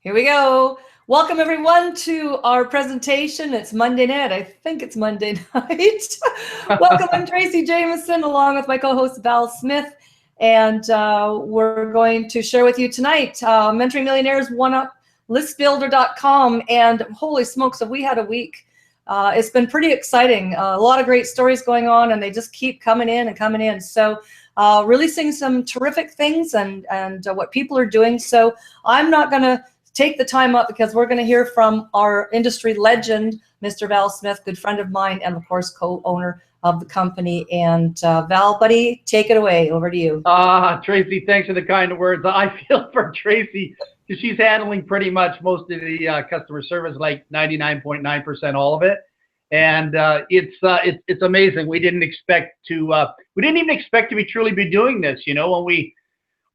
Here we go. Welcome everyone to our presentation. It's Monday night. I think it's Monday night. Welcome, I'm Tracy Jameson along with my co-host Val Smith. And we're going to share with you tonight, Mentoring Millionaires, OneUpListBuilder.com. And holy smokes, have we had a week. It's been pretty exciting. A lot of great stories going on, and they just keep coming in and coming in. So really seeing some terrific things and what people are doing. So I'm not going to take the time up because we're going to hear from our industry legend, Mr. Val Smith, good friend of mine, and of course co-owner of the company. And Val, buddy, take it away. Over to you. Tracy, thanks for the kind words. I feel for Tracy because she's handling pretty much most of the customer service, like 99.9% all of it. And it's amazing. We didn't expect to. We didn't even expect to truly be doing this. You know, when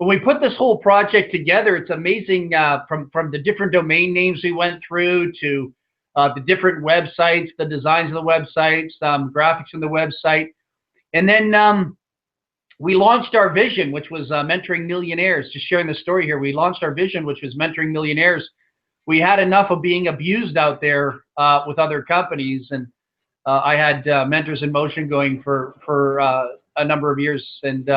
we put this whole project together, it's amazing from the different domain names we went through to the different websites, the designs of the websites, graphics on the website. And then we launched our vision, which was Mentoring Millionaires. Just sharing the story here. We launched our vision, which was Mentoring Millionaires. We had enough of being abused out there with other companies. And I had Mentors in Motion going for a number of years. And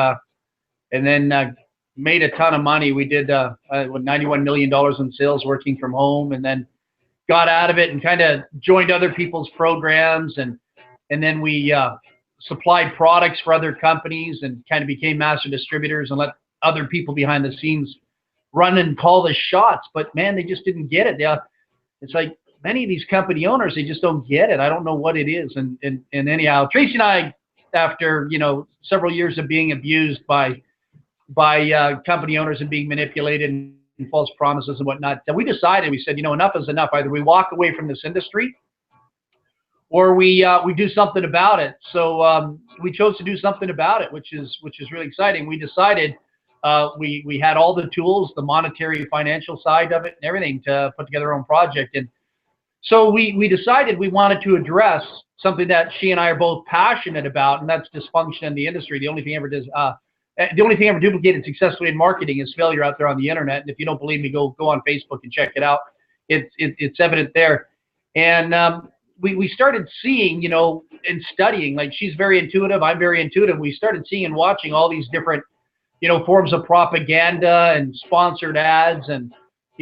then made a ton of money. We did $91 million in sales working from home, and then got out of it and kind of joined other people's programs, and then we supplied products for other companies and kind of became master distributors and let other people behind the scenes run and call the shots. But man, they just didn't get it. It's like many of these company owners, they just don't get it. I don't know what it is. And anyhow, Tracy and I, after several years of being abused by company owners and being manipulated and false promises and whatnot, we decided, we said, enough is enough. Either we walk away from this industry or we do something about it. So we chose to do something about it, which is really exciting. We decided we had all the tools, the monetary financial side of it and everything to put together our own project. And so we decided we wanted to address something that she and I are both passionate about, and that's dysfunction in the industry. The only thing ever duplicated successfully in marketing is failure out there on the internet. And if you don't believe me, go on Facebook and check it out. It's evident there. And we started seeing, and studying, like she's very intuitive, I'm very intuitive. We started seeing and watching all these different, forms of propaganda and sponsored ads and,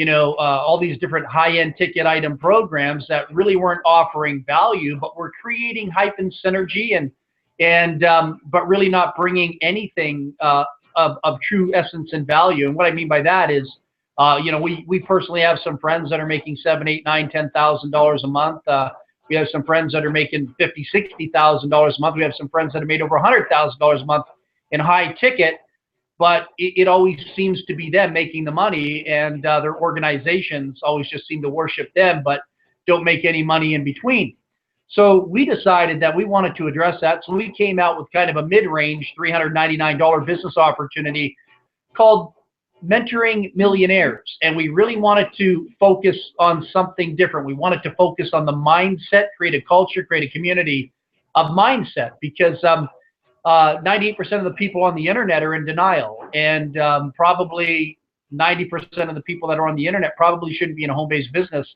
all these different high-end ticket item programs that really weren't offering value, but were creating hype and synergy but really not bringing anything of true essence and value. And what I mean by that is, we personally have some friends that are making $7,000, $8,000, $9,000, $10,000 a month. We have some friends that are making $50,000, $60,000 a month. We have some friends that have made over $100,000 a month in high ticket, but it always seems to be them making the money, and their organizations always just seem to worship them, but don't make any money in between. So we decided that we wanted to address that. So we came out with kind of a mid-range $399 business opportunity called Mentoring Millionaires. And we really wanted to focus on something different. We wanted to focus on the mindset, create a culture, create a community of mindset, because 98% of the people on the internet are in denial. And probably 90% of the people that are on the internet probably shouldn't be in a home-based business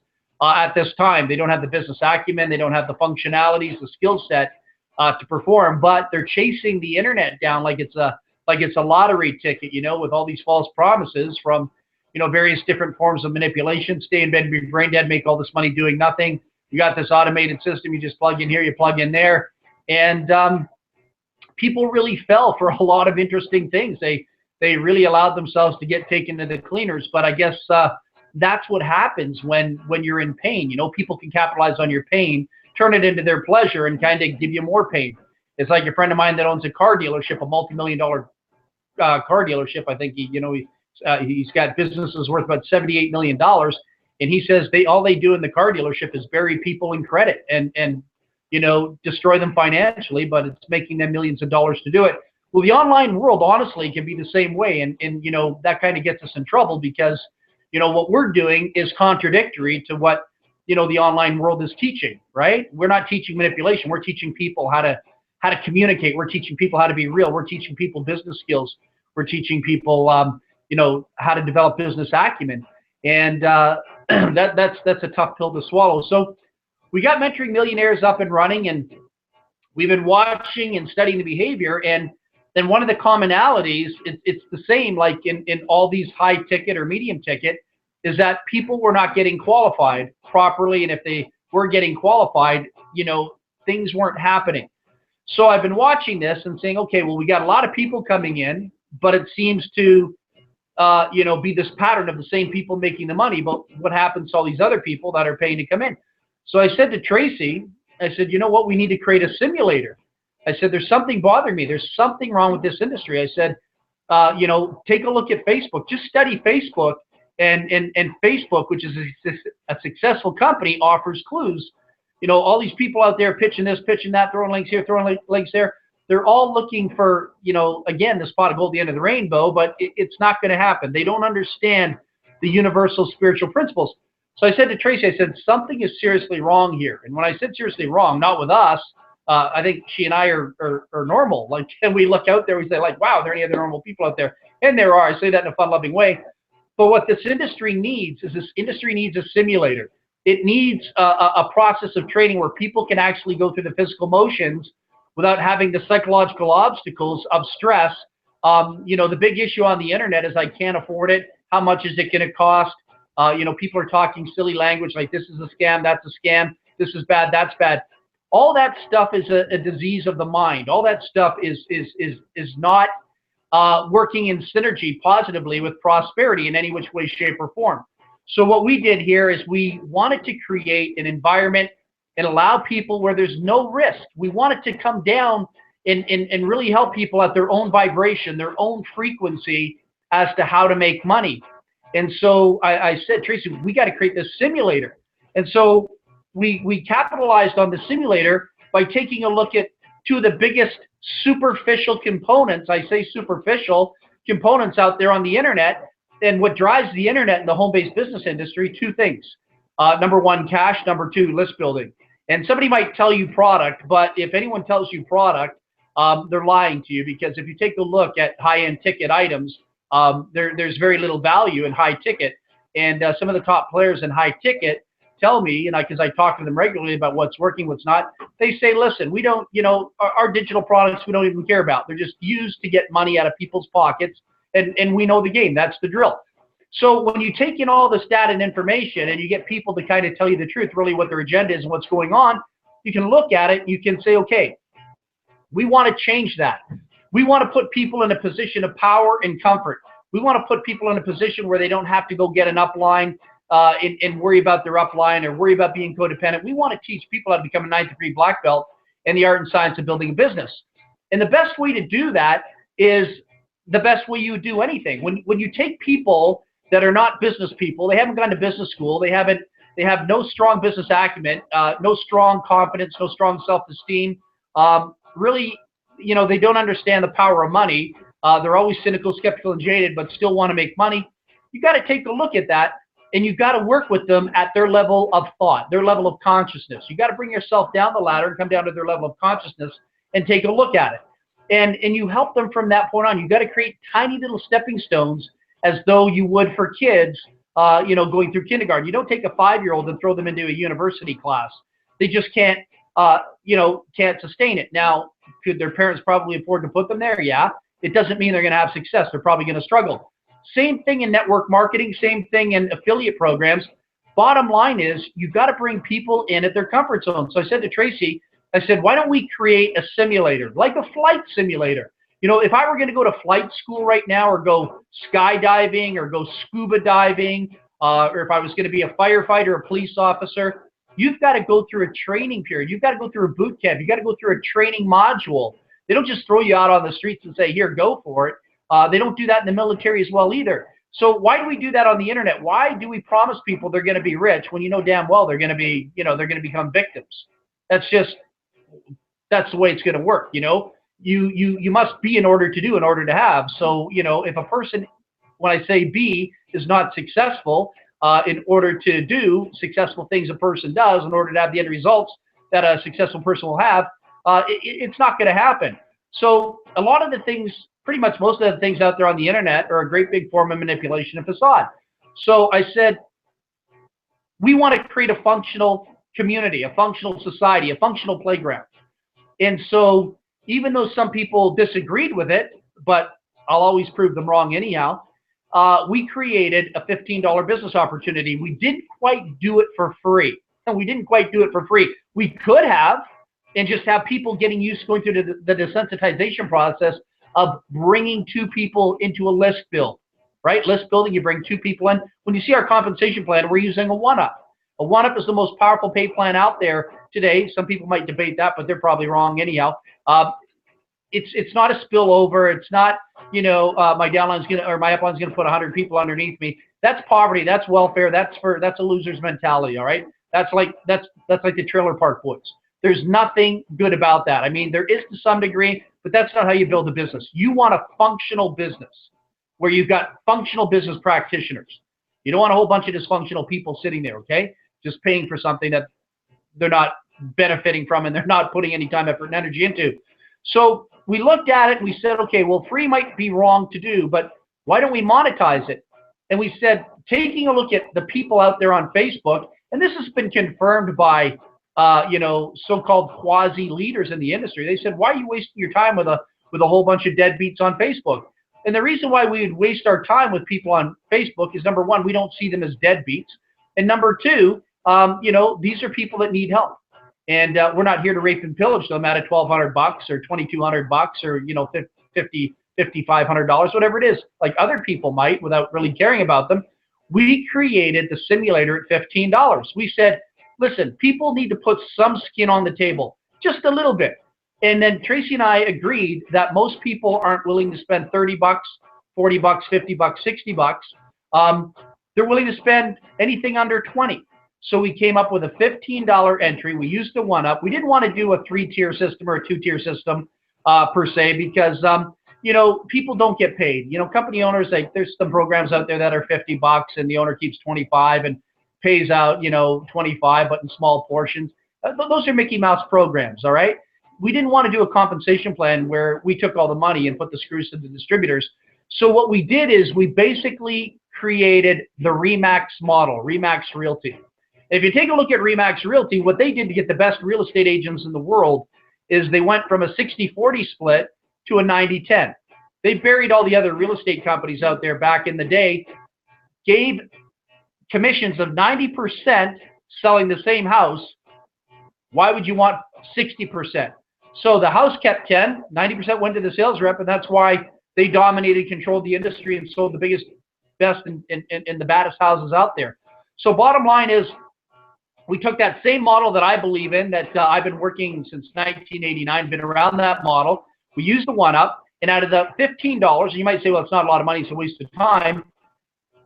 at this time. They don't have the business acumen, they don't have the functionalities, the skill set to perform, but they're chasing the internet down like it's a lottery ticket, with all these false promises from, various different forms of manipulation. Stay in bed, be brain dead, make all this money doing nothing. You got this automated system, you just plug in here, you plug in there. And people really fell for a lot of interesting things. They really allowed themselves to get taken to the cleaners. But I guess that's what happens when you're in pain. People can capitalize on your pain, turn it into their pleasure, and kind of give you more pain. It's like a friend of mine that owns a car dealership, a multi-million-dollar car dealership. I think he's got businesses worth about $78 million, and he says all they do in the car dealership is bury people in credit and destroy them financially, but it's making them millions of dollars to do it. Well, the online world honestly can be the same way, and that kind of gets us in trouble because what we're doing is contradictory to what, the online world is teaching, right? We're not teaching manipulation. We're teaching people how to communicate. We're teaching people how to be real. We're teaching people business skills. We're teaching people, how to develop business acumen. And that's a tough pill to swallow. So we got Mentoring Millionaires up and running, and we've been watching and studying the behavior. And then one of the commonalities, it's the same like in all these high ticket or medium ticket, is that people were not getting qualified properly. And if they were getting qualified, things weren't happening. So I've been watching this and saying, okay, well, we got a lot of people coming in, but it seems to be this pattern of the same people making the money. But what happens to all these other people that are paying to come in? So I said to Tracy, I said, you know what? We need to create a simulator. I said, there's something bothering me. There's something wrong with this industry. I said, take a look at Facebook. Just study Facebook. And Facebook, which is a successful company, offers clues. All these people out there pitching this, pitching that, throwing links here, throwing links there. They're all looking for, again, the spot of gold at the end of the rainbow, but it's not going to happen. They don't understand the universal spiritual principles. So I said to Tracy, I said, something is seriously wrong here. And when I said seriously wrong, not with us, I think she and I are normal. Like, and we look out there, we say, like, wow, are there any other normal people out there? And there are. I say that in a fun-loving way. But what this industry needs is a simulator. It needs a process of training where people can actually go through the physical motions without having the psychological obstacles of stress. The big issue on the internet is I can't afford it. How much is it going to cost? People are talking silly language like this is a scam, that's a scam, this is bad, that's bad. All that stuff is a disease of the mind. All that stuff is not working in synergy positively with prosperity in any which way, shape, or form. So what we did here is we wanted to create an environment and allow people where there's no risk. We wanted to come down and really help people at their own vibration, their own frequency as to how to make money. And so I said, Tracy, we got to create this simulator. And so we capitalized on the simulator by taking a look at two of the biggest superficial components, I say superficial components out there on the internet. And what drives the internet and the home-based business industry, two things. Number one, cash. Number two, list building. And somebody might tell you product, but if anyone tells you product, they're lying to you, because if you take a look at high-end ticket items, there's very little value in high ticket. And some of the top players in high ticket tell me, because I talk to them regularly about what's working, what's not. They say, listen, we don't, our digital products, we don't even care about. They're just used to get money out of people's pockets. And we know the game. That's the drill. So when you take in all this data and information and you get people to kind of tell you the truth, really what their agenda is and what's going on, you can look at it and you can say, okay, we want to change that. We want to put people in a position of power and comfort. We want to put people in a position where they don't have to go get an upline and worry about their upline or worry about being codependent. We want to teach people how to become a 9th degree black belt in the art and science of building a business. And the best way to do that is the best way you would do anything. When you take people that are not business people, they haven't gone to business school, they have no strong business acumen, no strong confidence, no strong self-esteem, really, they don't understand the power of money. They're always cynical, skeptical, and jaded, but still want to make money. You got to take a look at that, and you've got to work with them at their level of thought, their level of consciousness. You got to bring yourself down the ladder and come down to their level of consciousness and take a look at it. And you help them from that point on. You got to create tiny little stepping stones as though you would for kids, going through kindergarten. You don't take a 5-year-old and throw them into a university class. They just can't sustain it. Now, could their parents probably afford to put them there? Yeah. It doesn't mean they're going to have success. They're probably going to struggle. Same thing in network marketing, same thing in affiliate programs. Bottom line is you've got to bring people in at their comfort zone. So I said to Tracy, I said, why don't we create a simulator, like a flight simulator? If I were going to go to flight school right now, or go skydiving, or go scuba diving, or if I was going to be a firefighter, a police officer, you've got to go through a training period. You've got to go through a boot camp. You've got to go through a training module. They don't just throw you out on the streets and say, here, go for it. They don't do that in the military as well either. So why do we do that on the internet? Why do we promise people they're going to be rich when you know damn well they're going to be, they're going to become victims? That's the way it's going to work. You must be in order to do, in order to have. So, if a person, when I say be, is not successful, in order to do successful things a person does, in order to have the end results that a successful person will have, it's not going to happen. So a lot of the things, pretty much most of the things out there on the internet, are a great big form of manipulation and facade. So I said, we want to create a functional community, a functional society, a functional playground. And so even though some people disagreed with it, but I'll always prove them wrong anyhow, we created a $15 business opportunity. We didn't quite do it for free. No, we didn't quite do it for free. We could have, and just have people getting used to going through the desensitization process of bringing two people into a list build, right? List building, you bring two people in. When you see our compensation plan, we're using a one-up. A one-up is the most powerful pay plan out there today. Some people might debate that, but they're probably wrong anyhow. It's not a spillover. It's not, my downline's gonna, or my upline's gonna put 100 people underneath me. That's poverty. That's welfare. That's a loser's mentality. All right. That's like the trailer park boys. There's nothing good about that. I mean, there is to some degree, but that's not how you build a business. You want a functional business where you've got functional business practitioners. You don't want a whole bunch of dysfunctional people sitting there, okay? Just paying for something that they're not benefiting from and they're not putting any time, effort, and energy into. So we looked at it and we said, okay, well, free might be wrong to do, but why don't we monetize it? And we said, taking a look at the people out there on Facebook, and this has been confirmed by so-called quasi leaders in the industry. They said, why are you wasting your time with a whole bunch of deadbeats on Facebook? And the reason why we would waste our time with people on Facebook is, number one, we don't see them as deadbeats. And number two, these are people that need help. And we're not here to rape and pillage them out of $1,200 or $2,200 or, $5,500, whatever it is, like other people might without really caring about them. We created the simulator at $15. We said, listen, people need to put some skin on the table, just a little bit. And then Tracy and I agreed that most people aren't willing to spend $30, $40, $50, $60. They're willing to spend anything under 20. So we came up with a $15 entry. We used the one-up. We didn't want to do a 3-tier system or a 2-tier system per se because, people don't get paid. Company owners, there's some programs out there that are $50 and the owner keeps 25 and pays out, 25, but in small portions. Those are Mickey Mouse programs, all right? We didn't want to do a compensation plan where we took all the money and put the screws to the distributors. So what we did is we basically created the RE/MAX model, RE/MAX Realty. If you take a look at RE/MAX Realty, what they did to get the best real estate agents in the world is they went from a 60-40 split to a 90-10. They buried all the other real estate companies out there back in the day, gave commissions of 90% selling the same house. Why would you want 60%? So the house kept 10, 90% went to the sales rep, and that's why they dominated, controlled the industry, and sold the biggest, best, and the baddest houses out there. So bottom line is, we took that same model that I believe in, that I've been working since 1989, been around that model. We used the one-up, and out of the $15, and you might say, well, it's not a lot of money, it's a waste of time.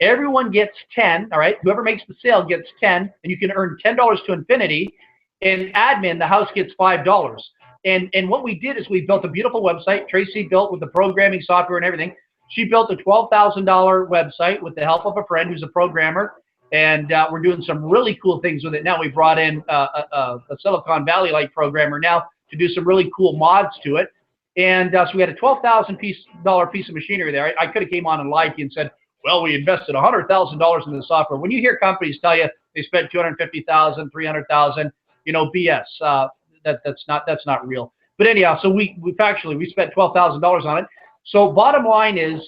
Everyone gets 10, all right? Whoever makes the sale gets 10, and you can earn $10 to infinity. And admin, the house gets $5. And what we did is we built a beautiful website. Tracy built with the programming software and everything. She built a $12,000 website with the help of a friend who's a programmer. And we're doing some really cool things with it now. We brought in a Silicon Valley-like programmer now to do some really cool mods to it. And so we had a $12,000 piece of machinery there. I could have came on and lied to you and said, well, we invested $100,000 in the software. When you hear companies tell you they spent $250,000, $300,000, BS. That's not real. But anyhow, so we spent $12,000 on it. So bottom line is,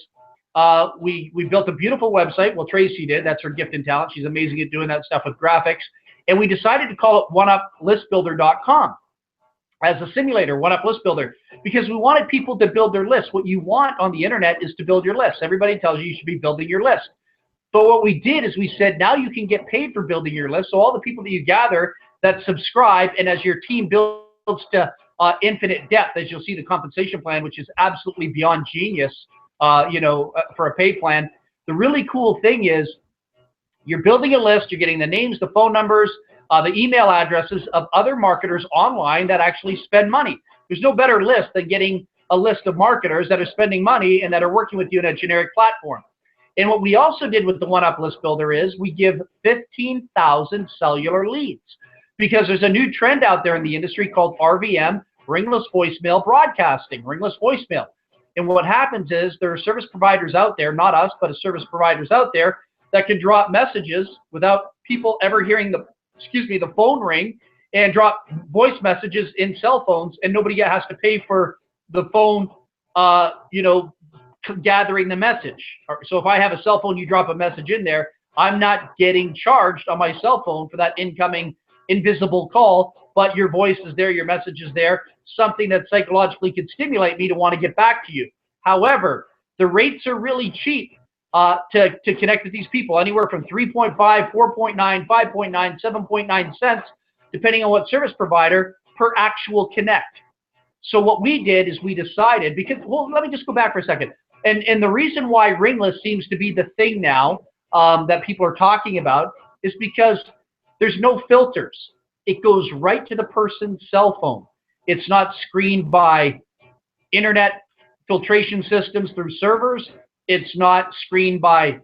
we built a beautiful website. Well, Tracy did. That's her gift and talent. She's amazing at doing that stuff with graphics. And we decided to call it oneuplistbuilder.com as a simulator, One Up List Builder, because we wanted people to build their lists. What you want on the internet is to build your list. Everybody tells you should be building your list. But what we did is we said, now you can get paid for building your list. So all the people that you gather that subscribe, and as your team builds to infinite depth, as you'll see the compensation plan, which is absolutely beyond genius, for a pay plan. The really cool thing is you're building a list, you're getting the names, the phone numbers, the email addresses of other marketers online that actually spend money. There's no better list than getting a list of marketers that are spending money and that are working with you in a generic platform. And what we also did with the One Up List Builder is we give 15,000 cellular leads, because there's a new trend out there in the industry called RVM, ringless voicemail broadcasting, ringless voicemail. And what happens is there are service providers out there, not us, but service providers out there that can drop messages without people ever hearing the phone ring, and drop voice messages in cell phones, and nobody has to pay for the phone, gathering the message. So if I have a cell phone, you drop a message in there, I'm not getting charged on my cell phone for that incoming invisible call, but your voice is there, your message is there, something that psychologically could stimulate me to want to get back to you. However, the rates are really cheap to connect with these people, anywhere from 3.5, 4.9, 5.9, 7.9 cents, depending on what service provider per actual connect. So what we did is we decided, because, well, let me just go back for a second. And the reason why ringless seems to be the thing now that people are talking about is because there's no filters. It goes right to the person's cell phone. It's not screened by internet filtration systems through servers. It's not screened by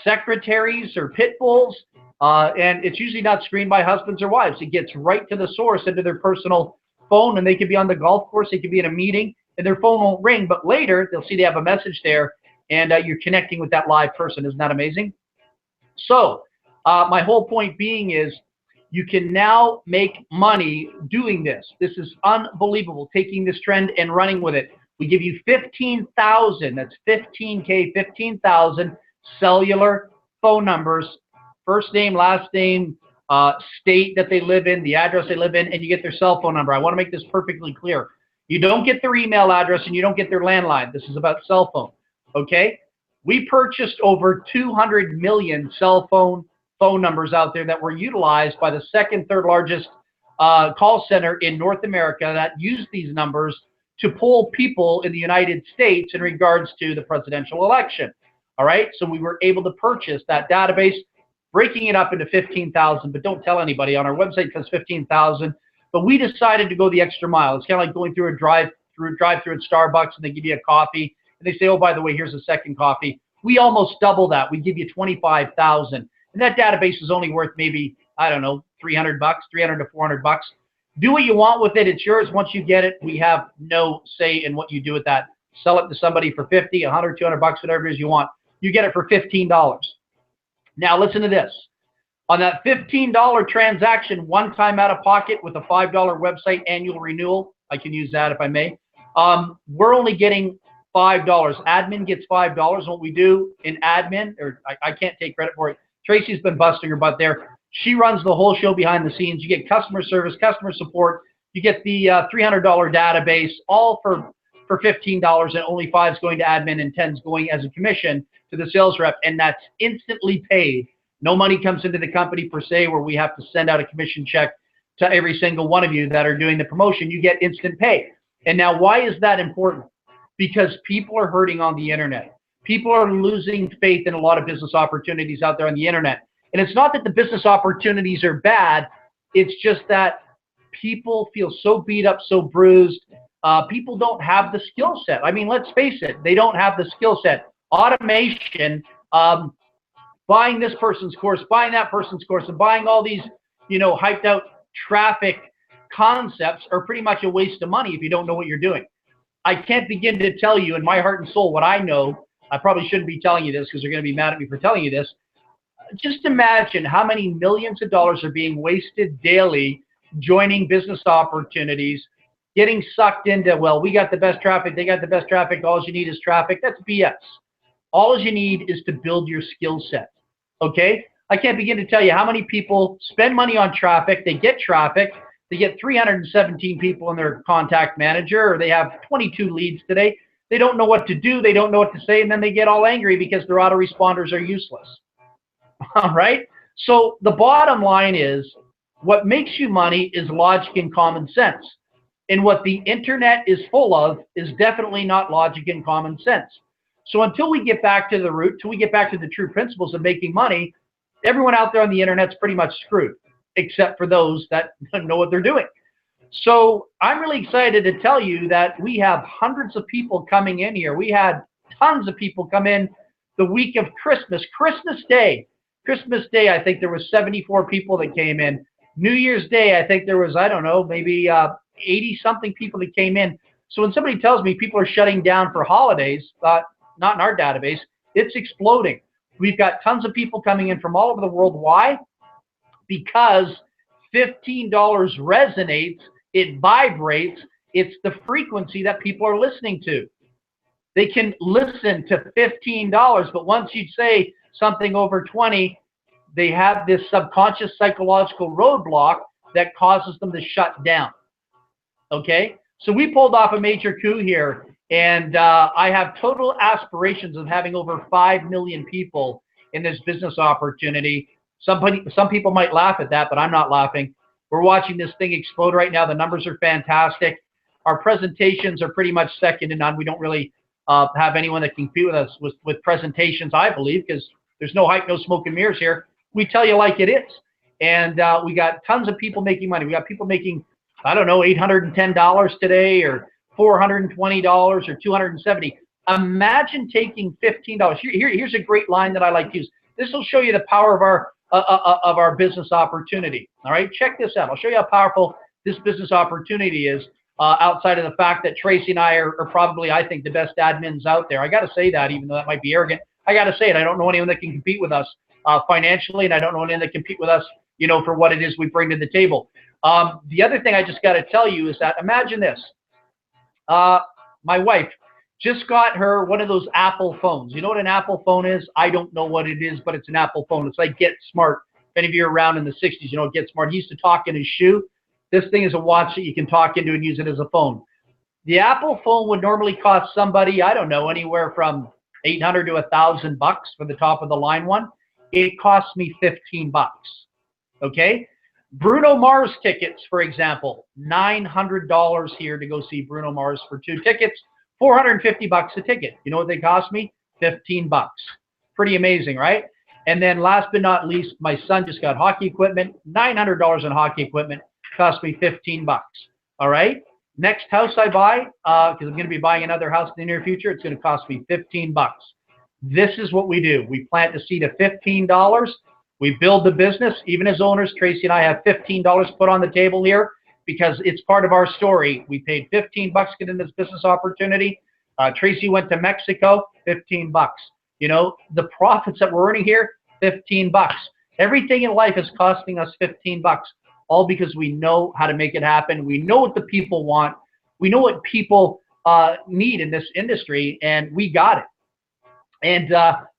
secretaries or pit bulls. And it's usually not screened by husbands or wives. It gets right to the source, into their personal phone, and they could be on the golf course, they could be in a meeting, and their phone won't ring, but later they'll see they have a message there, and you're connecting with that live person. Isn't that amazing? So my whole point being is you can now make money doing this. This is unbelievable, taking this trend and running with it. We give you 15,000, that's 15K, 15,000 cellular phone numbers, first name, last name, state that they live in, the address they live in, and you get their cell phone number. I want to make this perfectly clear. You don't get their email address and you don't get their landline. This is about cell phone, okay? We purchased over 200 million cell phone numbers out there that were utilized by the second, third largest call center in North America that used these numbers to poll people in the United States in regards to the presidential election. All right, so we were able to purchase that database, breaking it up into 15,000, but don't tell anybody. On our website it says 15,000, but we decided to go the extra mile. It's kind of like going through a drive-through at Starbucks, and they give you a coffee, and they say, oh, by the way, here's a second coffee. We almost double that. We give you 25,000, and that database is only worth maybe, I don't know, $300, $300 to $400. Do what you want with it. It's yours. Once you get it, we have no say in what you do with that. Sell it to somebody for 50, 100, $200, whatever it is you want. You get it for $15. Now listen to this. On that $15 transaction, one time out of pocket with a $5 website annual renewal, I can use that if I may, we're only getting $5. Admin gets $5. What we do in admin, or I can't take credit for it. Tracy's been busting her butt there. She runs the whole show behind the scenes. You get customer service, customer support. You get the $300 database, all for $15, and only $5's going to admin and $10's going as a commission to the sales rep, and that's instantly paid. No money comes into the company per se where we have to send out a commission check to every single one of you that are doing the promotion. You get instant pay. And now why is that important? Because people are hurting on the internet. People are losing faith in a lot of business opportunities out there on the internet. And it's not that the business opportunities are bad. It's just that people feel so beat up, so bruised. People don't have the skill set. I mean, let's face it, they don't have the skill set. Automation, buying this person's course, buying that person's course, and buying all these, hyped out traffic concepts are pretty much a waste of money if you don't know what you're doing. I can't begin to tell you in my heart and soul what I know. I probably shouldn't be telling you this because you're going to be mad at me for telling you this. Just imagine how many millions of dollars are being wasted daily joining business opportunities, getting sucked into, well, we got the best traffic, they got the best traffic, all you need is traffic. That's BS. All you need is to build your skill set, okay? I can't begin to tell you how many people spend money on traffic, they get traffic, they get 317 people in their contact manager, or they have 22 leads today. They don't know what to do, they don't know what to say, and then they get all angry because their autoresponders are useless. All right? So the bottom line is, what makes you money is logic and common sense. And what the internet is full of is definitely not logic and common sense. So until we get back to the root, till we get back to the true principles of making money, everyone out there on the internet's pretty much screwed, except for those that know what they're doing. So I'm really excited to tell you that we have hundreds of people coming in here. We had tons of people come in the week of Christmas. Christmas Day, I think there was 74 people that came in. New Year's Day, I think there was, I don't know, maybe 80-something people that came in. So when somebody tells me people are shutting down for holidays, not in our database, it's exploding. We've got tons of people coming in from all over the world. Why? Because $15 resonates, it vibrates, it's the frequency that people are listening to. They can listen to $15, but once you say something over 20, they have this subconscious psychological roadblock that causes them to shut down. Okay? So we pulled off a major coup here, and I have total aspirations of having over 5 million people in this business opportunity. Some people might laugh at that, but I'm not laughing. We're watching this thing explode right now. The numbers are fantastic. Our presentations are pretty much second to none. We don't really have anyone that can compete with us with presentations, I believe, because there's no hype, no smoke and mirrors here. We tell you like it is. And we got tons of people making money. We got people making, I don't know, $810 today, or $420 or $270. Imagine taking $15. Here's a great line that I like to use. This will show you the power of our business opportunity. All right, check this out. I'll show you how powerful this business opportunity is. Outside of the fact that Tracy and I are probably, I think, the best admins out there. I got to say that, even though that might be arrogant. I got to say it. I don't know anyone that can compete with us financially, and I don't know anyone that can compete with us, you know, for what it is we bring to the table. The other thing I just got to tell you is that, imagine this. My wife just got her one of those Apple phones. You know what an Apple phone is? I don't know what it is, but it's an Apple phone. It's like Get Smart. If any of you are around in the 60s, you know, Get Smart. He used to talk in his shoe. This thing is a watch that you can talk into and use it as a phone. The Apple phone would normally cost somebody, I don't know, anywhere from $800 to $1,000 for the top of the line one. It costs me $15. Okay? Bruno Mars tickets, for example, $900 here to go see Bruno Mars for 2 tickets, $450 a ticket. You know what they cost me? $15. Pretty amazing, right? And then last but not least, my son just got hockey equipment, $900 in hockey equipment. Cost me $15. All right. Next house I buy, because I'm going to be buying another house in the near future, it's going to cost me $15. This is what we do. We plant the seed of $15. We build the business. Even as owners, Tracy and I have $15 put on the table here because it's part of our story. We paid $15 to get in this business opportunity. Tracy went to Mexico, $15. You know, the profits that we're earning here, $15. Everything in life is costing us $15. All because we know how to make it happen. We know what the people want. We know what people need in this industry, and we got it. And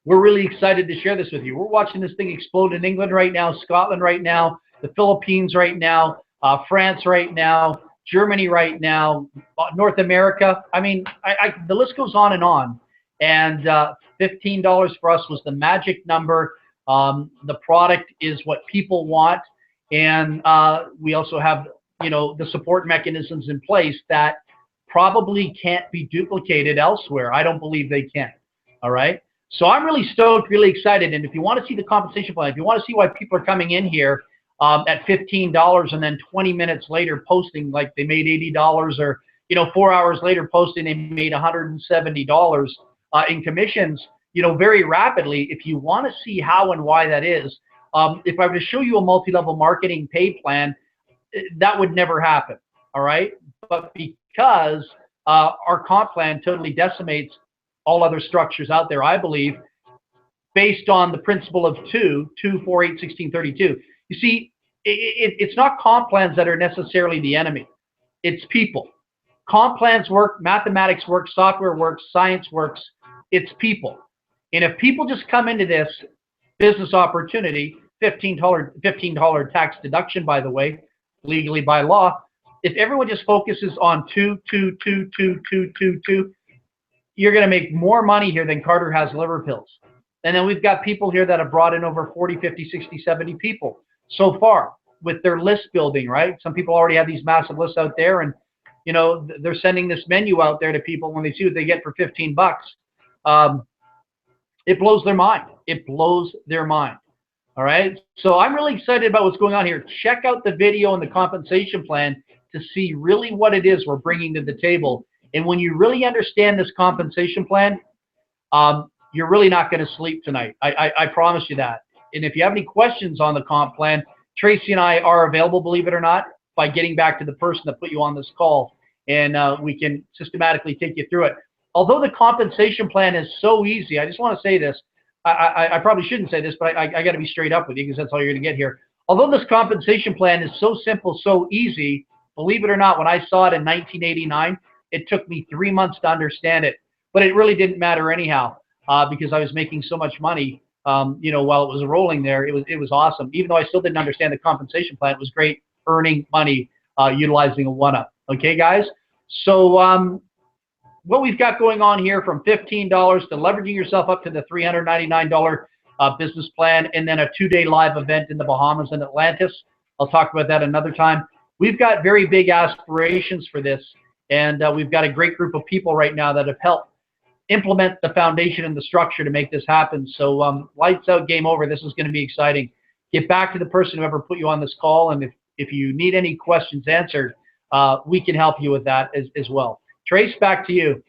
we're really excited to share this with you. We're watching this thing explode in England right now, Scotland right now, the Philippines right now, France right now, Germany right now, North America. I mean, the list goes on and on. And $15 for us was the magic number. The product is what people want. And we also have, you know, the support mechanisms in place that probably can't be duplicated elsewhere. I don't believe they can. All right. So I'm really stoked, really excited. And if you want to see the compensation plan, if you want to see why people are coming in here at $15 and then 20 minutes later posting like they made $80, or, you know, 4 hours later posting they made $170 in commissions, you know, very rapidly. If you want to see how and why that is, if I were to show you a multi-level marketing pay plan, that would never happen, all right? But because our comp plan totally decimates all other structures out there, I believe, based on the principle of 2, 4, 8, 16, 32. You see, it's not comp plans that are necessarily the enemy. It's people. Comp plans work, mathematics works, software works, science works. It's people. And if people just come into this business opportunity, $15 tax deduction, by the way, legally by law. If everyone just focuses on 2, 2, 2, 2, 2, 2, 2, you're going to make more money here than Carter has liver pills. And then we've got people here that have brought in over 40, 50, 60, 70 people so far with their list building, right? Some people already have these massive lists out there, and, you know, they're sending this menu out there to people when they see what they get for $15. It blows their mind. It blows their mind. All right. So I'm really excited about what's going on here. Check out the video and the compensation plan to see really what it is we're bringing to the table. And when you really understand this compensation plan, you're really not going to sleep tonight. I promise you that. And if you have any questions on the comp plan, Tracy and I are available, believe it or not, by getting back to the person that put you on this call. And we can systematically take you through it. Although the compensation plan is so easy, I just want to say this. I probably shouldn't say this, but I got to be straight up with you because that's all you're going to get here. Although this compensation plan is so simple, so easy, believe it or not, when I saw it in 1989, it took me 3 months to understand it. But it really didn't matter anyhow because I was making so much money. While it was rolling there, it was awesome. Even though I still didn't understand the compensation plan, it was great earning money utilizing a one-up. Okay, guys. So what we've got going on here from $15 to leveraging yourself up to the $399 business plan, and then a 2-day live event in the Bahamas and Atlantis. I'll talk about that another time. We've got very big aspirations for this, and we've got a great group of people right now that have helped implement the foundation and the structure to make this happen. So lights out, game over. This is going to be exciting. Get back to the person who ever put you on this call, and if you need any questions answered, we can help you with that as well. Trace, back to you.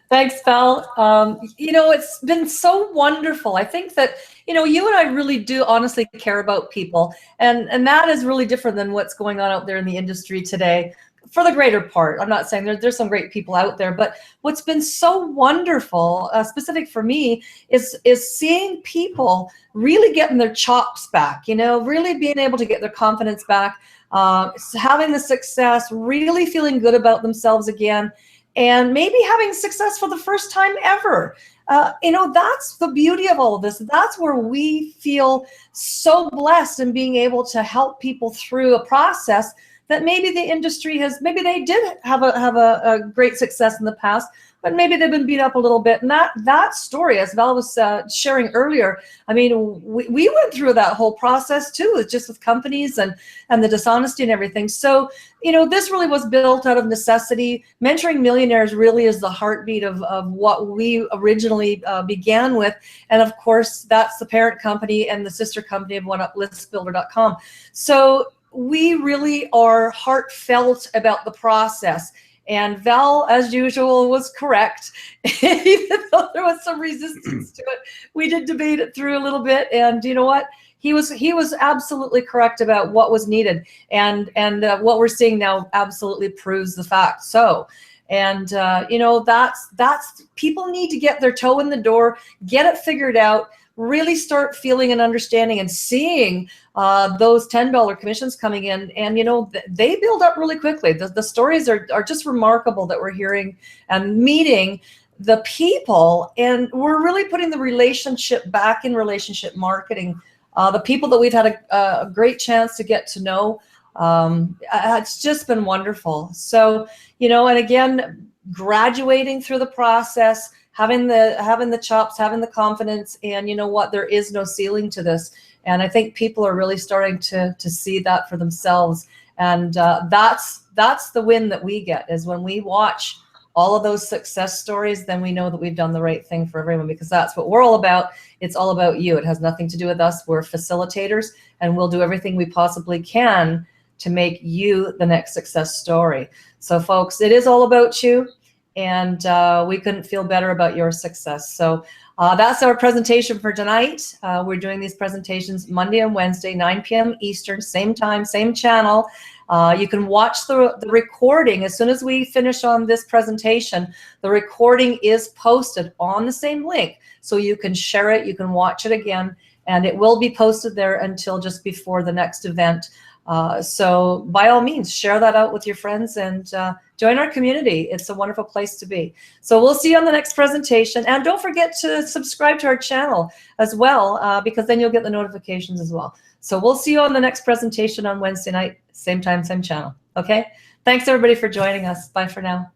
Thanks, Val. It's been so wonderful. I think that, you and I really do honestly care about people. And that is really different than what's going on out there in the industry today. For the greater part, I'm not saying there's some great people out there, but what's been so wonderful, specific for me, is seeing people really getting their chops back, really being able to get their confidence back, having the success, really feeling good about themselves again, and maybe having success for the first time ever. That's the beauty of all of this. That's where we feel so blessed in being able to help people through a process that maybe the industry maybe they did have a great success in the past, but maybe they've been beat up a little bit. And that story, as Val was sharing earlier, I mean, we went through that whole process too, just with companies and the dishonesty and everything. So, this really was built out of necessity. Mentoring Millionaires really is the heartbeat of what we originally began with. And of course, that's the parent company and the sister company of OneUpListBuilder.com. So we really are heartfelt about the process. And Val, as usual, was correct. Even though there was some resistance to it, we did debate it through a little bit. And you know what? He was absolutely correct about what was needed. And what we're seeing now absolutely proves the fact. So, and that's people need to get their toe in the door, get it figured out, really start feeling and understanding and seeing those $10 commissions coming in. And, they build up really quickly. The stories are just remarkable that we're hearing and meeting the people. And we're really putting the relationship back in relationship marketing. The people that we've had a great chance to get to know, it's just been wonderful. So, and again, graduating through the process, having the chops, having the confidence, and you know what, there is no ceiling to this. And I think people are really starting to see that for themselves. And that's the win that we get, is when we watch all of those success stories, then we know that we've done the right thing for everyone, because that's what we're all about. It's all about you. It has nothing to do with us. We're facilitators, and we'll do everything we possibly can to make you the next success story. So folks, it is all about you. And we couldn't feel better about your success. So that's our presentation for tonight. We're doing these presentations Monday and Wednesday, 9 p.m. Eastern, same time, same channel. You can watch the recording as soon as we finish on this presentation. The recording is posted on the same link, so you can share it, you can watch it again, and it will be posted there until just before the next event. So by all means, share that out with your friends and join our community. It's a wonderful place to be. So we'll see you on the next presentation. And don't forget to subscribe to our channel as well, because then you'll get the notifications as well. So we'll see you on the next presentation on Wednesday night, same time, same channel. Okay? Thanks everybody for joining us. Bye for now.